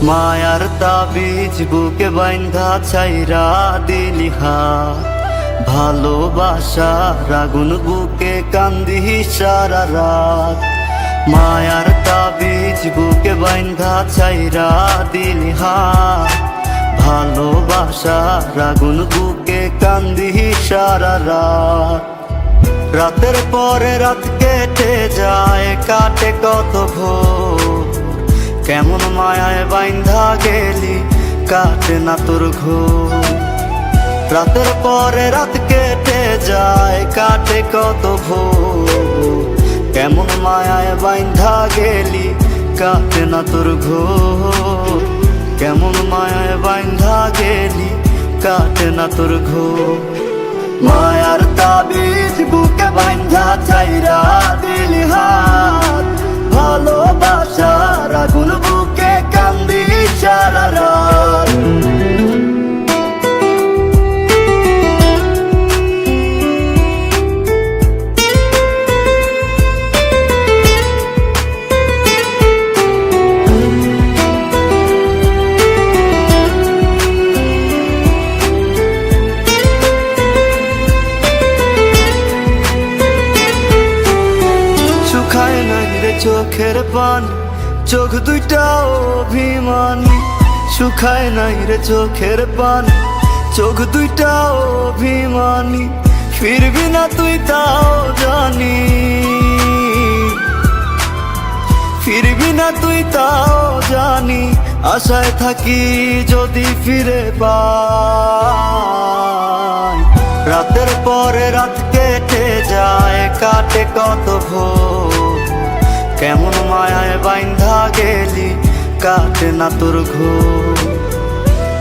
মায়ার তাবিজ বুকে বাইন্ধা ছাইরা দিলি হাত, ভালোবাসার আগুন বুকে কান্দি সারা রাত। মায়ার তাবিজ বুকে বাইন্ধা ছাইরা দিলি হাত, ভালোবাসার আগুন বুকে কান্দি সারা রাত। রাতের পরে রাত কেটে যায়, কাটে কত ভোর, কেমন মায়ায় বাইন্ধা গেলি কাটে না তোর ঘোর। রাতের পরে রাত কেটে যায়, কাটে কত ভোর, কেমন মায়ায় বাইন্ধা গেলি কাটে না তোর ঘোর। কেমন মায়ায় বাইন্ধা গেলি কাটে না তোর ঘোর। মায়ার তাবিজ বুকে বাইন্ধা ছাইরা দিলি হাত, ভালোবাসার আগুন বুকে কান্দি সারা রাত। শুকায় নাই রে চোখের পানি, চোখ দুইটা অভিমানী। শুকায় নাই রে চোখের পানি, চোখ দুইটা অভিমানী। ফিরবি না তুই তাও জানি, ফিরবি না তুই তাও জানি। আশায় থাকি যদি ফিরে পাই। রাতের পরে রাত কেটে যায়, কাটে কত ভোর, কেমন মায়ায় বাইন্ধা গেলি কাটে না তোর ঘোর।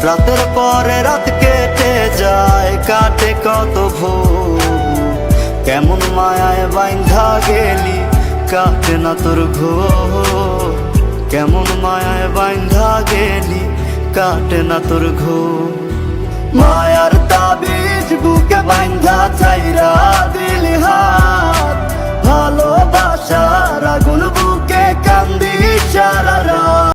রাতের পরে রাত কেটে যায়, কাটে কত ভোর, কেমন মায়ায় বাইন্ধা গেলি কাটে না তোর ঘোর। কেমন মায়ায় বাইন্ধা গেলি কাটে না তোর ঘোর। মায়ার তাবিজ বুকে বাইন্ধা ছাইরা দিলি হাত, ভালোবাসার আগুন বুকে কান্দি সারা রাত।